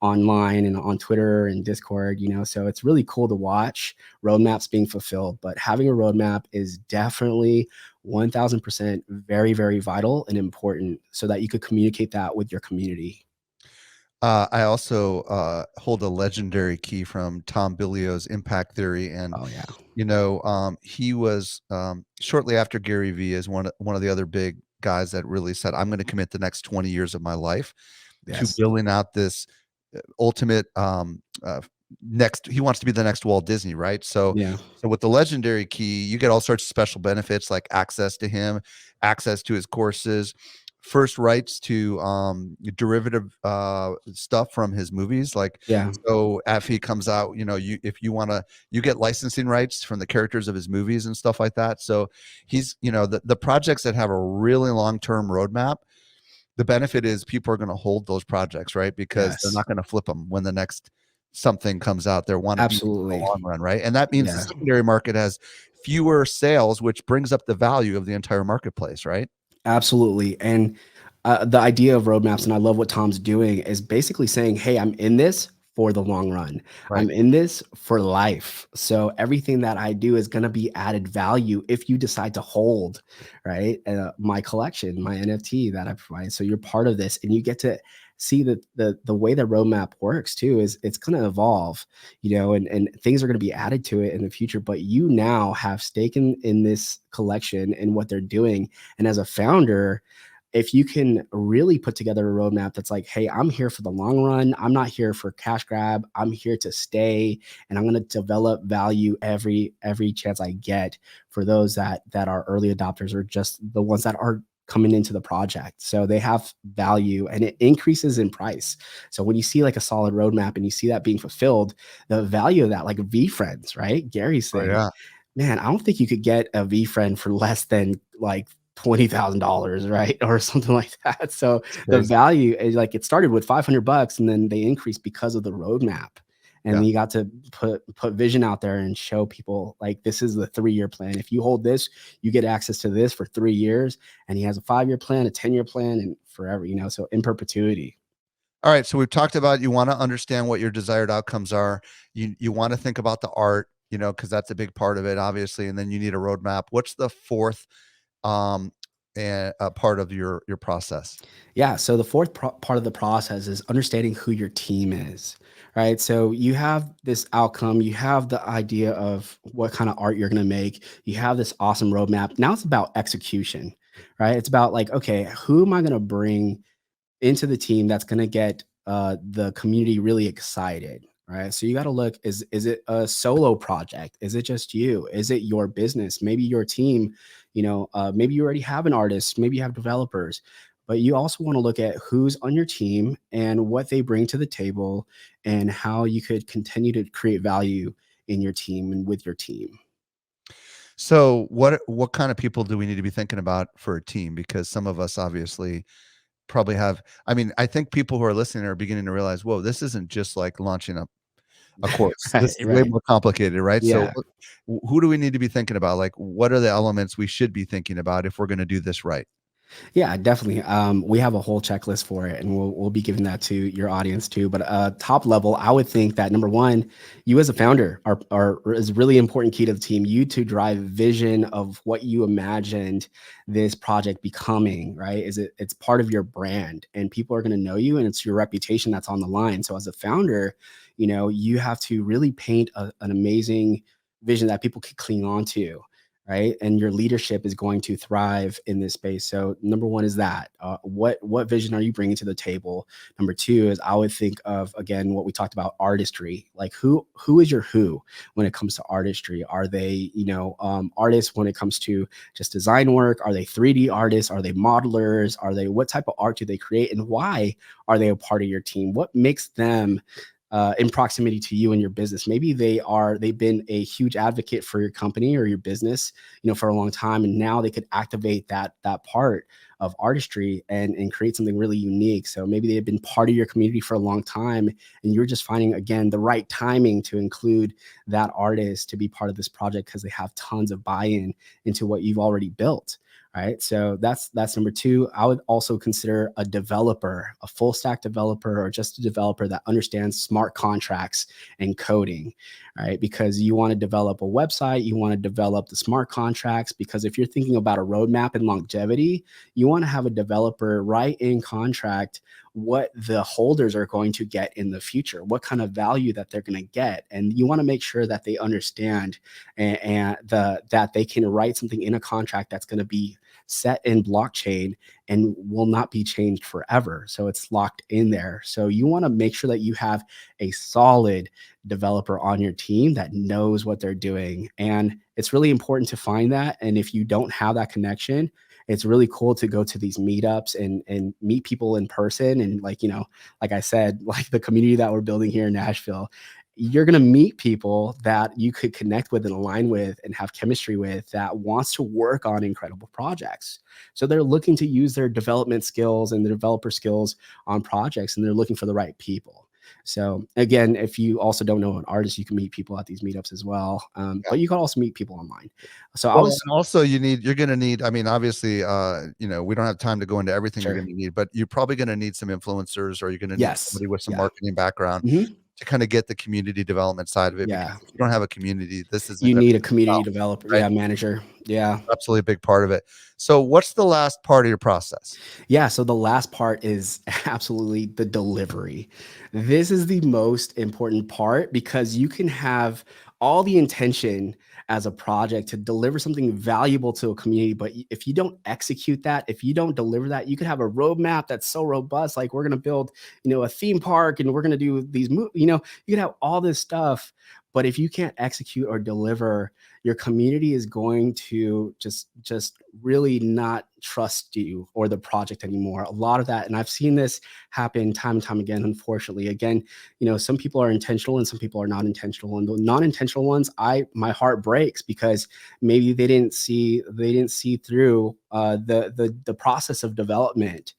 Speaker 1: online and on Twitter and Discord. So it's really cool to watch roadmaps being fulfilled. But having a roadmap is definitely 1000% very, very vital and important, so that you could communicate that with your community.
Speaker 2: I also hold a legendary key from Tom Bilio's Impact Theory, and
Speaker 1: Oh yeah.
Speaker 2: he was shortly after Gary Vee is one of the other big guys that really said, "I'm going to commit the next 20 years of my life to
Speaker 1: Yes.
Speaker 2: building out this ultimate next." He wants to be the next Walt Disney, right? So,
Speaker 1: Yeah.
Speaker 2: so with the legendary key, you get all sorts of special benefits like access to him, access to his courses, first rights to derivative stuff from his movies. Like,
Speaker 1: Yeah.
Speaker 2: so if he comes out, you if you want to, you get licensing rights from the characters of his movies and stuff like that. So he's, the projects that have a really long term roadmap, the benefit is people are going to hold those projects, right? Because they're
Speaker 1: Yes.
Speaker 2: not going to flip them when the next something comes out. They want to be in the
Speaker 1: Absolutely.
Speaker 2: long run, right? And that means the
Speaker 1: Yeah.
Speaker 2: secondary market has fewer sales, which brings up the value of the entire marketplace, right?
Speaker 1: Absolutely. And the idea of roadmaps, and I love what Tom's doing, is basically saying, hey, I'm in this for the long run.
Speaker 2: Right.
Speaker 1: I'm in this for life. So everything that I do is going to be added value if you decide to hold, right? My collection, my NFT that I provide. So you're part of this, and you get to see that the way the roadmap works too is it's going to evolve, and things are going to be added to it in the future. But you now have stake in this collection and what they're doing. And as a founder, if you can really put together a roadmap that's like, hey, I'm here for the long run. I'm not here for cash grab. I'm here to stay, and I'm going to develop value every chance I get for those that are early adopters, or just the ones that are coming into the project. So they have value, and it increases in price. So when you see like a solid roadmap and you see that being fulfilled, the value of that, like V friends, right? Gary's
Speaker 2: Oh
Speaker 1: thing,
Speaker 2: yeah.
Speaker 1: man, I don't think you could get a V friend for less than like $20,000, right? Or something like that. So
Speaker 2: It's
Speaker 1: the
Speaker 2: crazy.
Speaker 1: value is like, it started with 500 bucks, and then they increased because of the roadmap. And
Speaker 2: Yeah.
Speaker 1: then you got to put vision out there and show people like this is the 3-year plan. If you hold this, you get access to this for 3 years. And he has a 5-year plan, a 10-year plan, and forever, so in perpetuity.
Speaker 2: All right. So we've talked about you want to understand what your desired outcomes are. You want to think about the art, because that's a big part of it, obviously. And then you need a roadmap. What's the fourth um and part of your process?
Speaker 1: Yeah. So the fourth part of the process is understanding who your team is, right? So you have this outcome, you have the idea of what kind of art you're going to make, you have this awesome roadmap. Now it's about execution, right? It's about like, okay, who am I going to bring into the team that's going to get the community really excited, right? So you got to look, is it a solo project? Is it just you? Is it your business? Maybe your team, maybe you already have an artist, maybe you have developers, but you also want to look at who's on your team and what they bring to the table and how you could continue to create value in your team and with your team.
Speaker 2: So what kind of people do we need to be thinking about for a team? Because some of us obviously probably have, I mean, I think people who are listening are beginning to realize, whoa, this isn't just like launching a course. This
Speaker 1: Right,
Speaker 2: is way
Speaker 1: right.
Speaker 2: more complicated, right? So
Speaker 1: Yeah.
Speaker 2: who do we need to be thinking about? Like, what are the elements we should be thinking about if we're going to do this right?
Speaker 1: Yeah, definitely. We have a whole checklist for it, and we'll be giving that to your audience too. But top level, I would think that number one, you as a founder are is really important key to the team. You to drive vision of what you imagined this project becoming. Right? It's part of your brand, and people are going to know you, and it's your reputation that's on the line. So as a founder, you have to really paint an amazing vision that people can cling on to, right? And your leadership is going to thrive in this space. So number one is that what vision are you bringing to the table? Number two is I would think of again what we talked about artistry. Like who is your who when it comes to artistry? Are they artists when it comes to just design work? Are they 3D artists? Are they modelers? Are they what type of art do they create and why are they a part of your team? What makes them in proximity to you and your business? Maybe they've been a huge advocate for your company or your business, for a long time, and now they could activate that part of artistry and create something really unique. So maybe they've been part of your community for a long time, and you're just finding again the right timing to include that artist to be part of this project because they have tons of buy-in into what you've already built. Right. So that's number two. I would also consider a developer, a full stack developer, or just a developer that understands smart contracts and coding. Right. Because you want to develop a website, you want to develop the smart contracts, because if you're thinking about a roadmap and longevity, you want to have a developer write in contract what the holders are going to get in the future, what kind of value that they're going to get. And you want to make sure that they understand that they can write something in a contract that's going to be set in blockchain and will not be changed forever. So it's locked in there. So you want to make sure that you have a solid developer on your team that knows what they're doing. And it's really important to find that. And if you don't have that connection, it's really cool to go to these meetups and meet people in person. And like I said, like the community that we're building here in Nashville, you're going to meet people that you could connect with and align with and have chemistry with that wants to work on incredible projects. So they're looking to use their development skills and the developer skills on projects, and they're looking for the right people. So again, if you also don't know an artist, you can meet people at these meetups as well. But you can also meet people online. So I
Speaker 2: Well,
Speaker 1: was
Speaker 2: and also you're going to need, I mean, obviously, we don't have time to go into everything you're
Speaker 1: sure.
Speaker 2: going to need, but you're probably going to need some influencers, or you're going to need
Speaker 1: Yes.
Speaker 2: somebody with some
Speaker 1: Yeah.
Speaker 2: marketing background
Speaker 1: Mhm.
Speaker 2: to kind of get the community development side of it. Because
Speaker 1: Yeah.
Speaker 2: if you don't have a community, this isn't
Speaker 1: You
Speaker 2: going to
Speaker 1: need a
Speaker 2: work
Speaker 1: community
Speaker 2: out,
Speaker 1: developer.
Speaker 2: right?
Speaker 1: Yeah. Manager. Yeah.
Speaker 2: Absolutely a big part of it. So what's the last part of your process?
Speaker 1: Yeah, so the last part is absolutely the delivery. This is the most important part because you can have all the intention as a project to deliver something valuable to a community, but if you don't execute that, if you don't deliver that, you could have a roadmap that's so robust, like we're going to build, a theme park and we're going to do these, you could have all this stuff, but if you can't execute or deliver, your community is going to just really not trust you or the project anymore. A lot of that, and I've seen this happen time and time again, unfortunately. Again, some people are intentional and some people are not intentional. And the non-intentional ones, my heart breaks because maybe they didn't see through the process of development.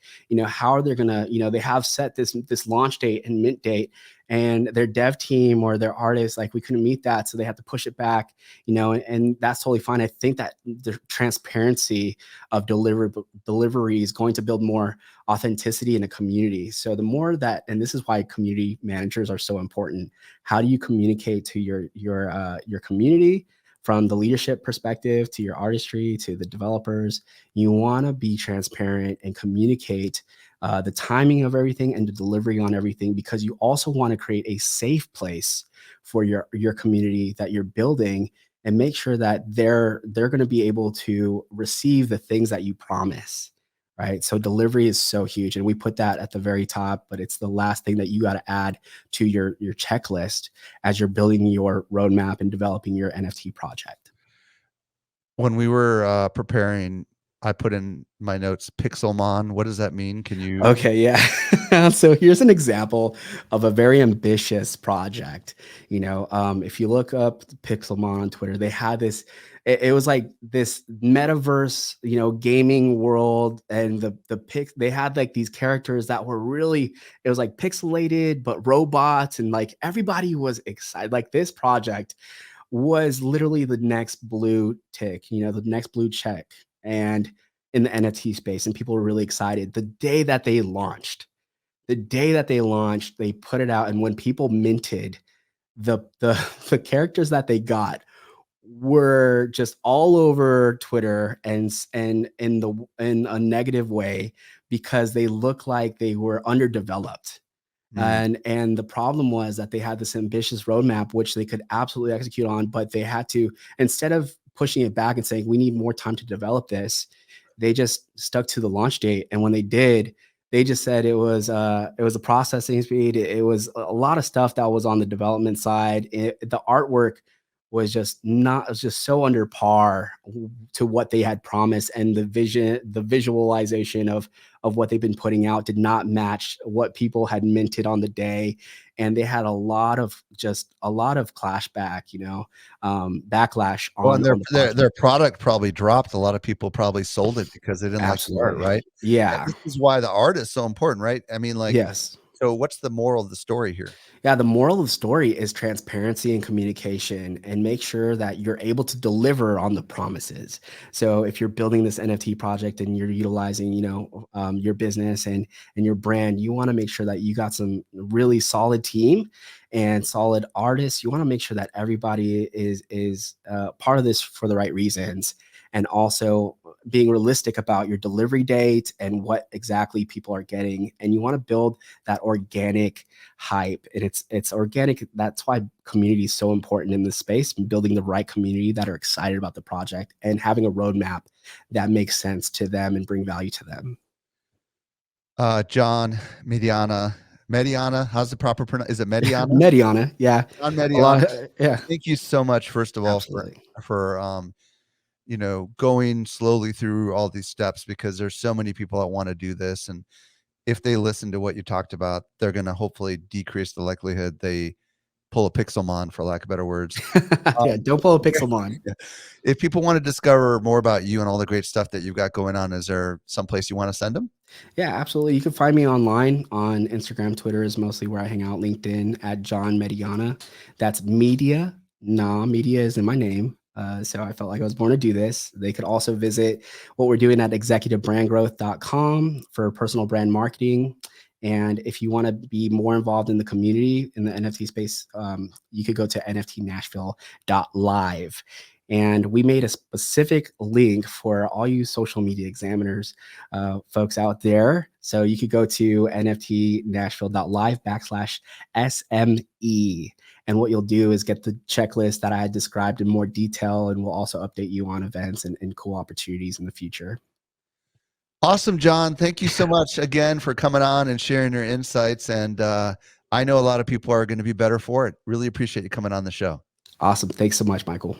Speaker 1: How are they gonna, they have set this launch date and mint date, and their dev team or their artists, like, we couldn't meet that, so they have to push it back, and that's totally fine. I think that the transparency of delivery is going to build more authenticity in a community. So the more that, and this is why community managers are so important. How do you communicate to your community, from the leadership perspective to your artistry to the developers? You want to be transparent and communicate the timing of everything and the delivery on everything, because you also want to create a safe place for your community that you're building, and make sure that they're going to be able to receive the things that you promise. Right. So delivery is so huge. And we put that at the very top, but it's the last thing that you got to add to your checklist as you're building your roadmap and developing your NFT project.
Speaker 2: When we were preparing, I put in my notes, Pixelmon. What does that mean? Can you?
Speaker 1: Okay, yeah. So here's an example of a very ambitious project. If you look up Pixelmon on Twitter, they had this. It was like this metaverse, gaming world, and they had like these characters that were really. It was like pixelated, but robots, and like everybody was excited. Like, this project was literally the next blue tick, the next blue check, and in the NFT space, and people were really excited. The day that they launched, they put it out, and when people minted, the the characters that they got were just all over Twitter, and in a negative way, because they look like they were underdeveloped.
Speaker 2: Mm.
Speaker 1: And the problem was that they had this ambitious roadmap, which they could absolutely execute on, but they had to, instead of pushing it back and saying, we need more time to develop this, they just stuck to the launch date. And when they did, they just said it was a processing speed. It was a lot of stuff that was on the development side. The artwork was just not, it was just so under par to what they had promised, and the visualization of what they've been putting out did not match what people had minted on the day. And they had a lot of backlash
Speaker 2: Well,
Speaker 1: on
Speaker 2: and
Speaker 1: the project.
Speaker 2: their product probably dropped. A lot of people probably sold it because they didn't like the art,
Speaker 1: Absolutely.
Speaker 2: right? And
Speaker 1: Yeah.
Speaker 2: this is why the art is so important, right? I mean, like,
Speaker 1: Yes.
Speaker 2: so what's the moral of the story here?
Speaker 1: Yeah, the moral of the story is transparency and communication, and make sure that you're able to deliver on the promises. So if you're building this NFT project and you're utilizing, your business and your brand, you want to make sure that you got some really solid team and solid artists. You want to make sure that everybody is part of this for the right reasons, and also being realistic about your delivery date and what exactly people are getting. And you want to build that organic hype, and it's organic. That's why community is so important in this space, building the right community that are excited about the project, and having a roadmap that makes sense to them and bring value to them.
Speaker 2: John Mediana. How's the proper pronunciation? Is it Mediana?
Speaker 1: Mediana, yeah.
Speaker 2: John
Speaker 1: A lot
Speaker 2: Mediana.
Speaker 1: yeah,
Speaker 2: Thank you so much, first of all,
Speaker 1: absolutely.
Speaker 2: for going slowly through all these steps, because there's so many people that want to do this, and if they listen to what you talked about, they're going to hopefully decrease the likelihood they pull a Pixelmon, for lack of better words.
Speaker 1: Yeah,
Speaker 2: Um,
Speaker 1: don't pull a Pixelmon.
Speaker 2: if people want to discover more about you and all the great stuff that you've got going on, is there someplace you want to send them?
Speaker 1: Yeah, absolutely. You can find me online on Instagram. Twitter is mostly where I hang out. LinkedIn at John Mediana. That's media. Nah, media is in my name. So I felt like I was born to do this. They could also visit what we're doing at executivebrandgrowth.com for personal brand marketing. And if you want to be more involved in the community in the NFT space, you could go to nftnashville.live. And we made a specific link for all you social media examiners, folks out there. So you could go to nftnashville.live/SME. And what you'll do is get the checklist that I had described in more detail, and we'll also update you on events and cool opportunities in the future.
Speaker 2: Awesome, John. Thank you so much again for coming on and sharing your insights. And I know a lot of people are going to be better for it. Really appreciate you coming on the show.
Speaker 1: Awesome. Thanks so much, Michael.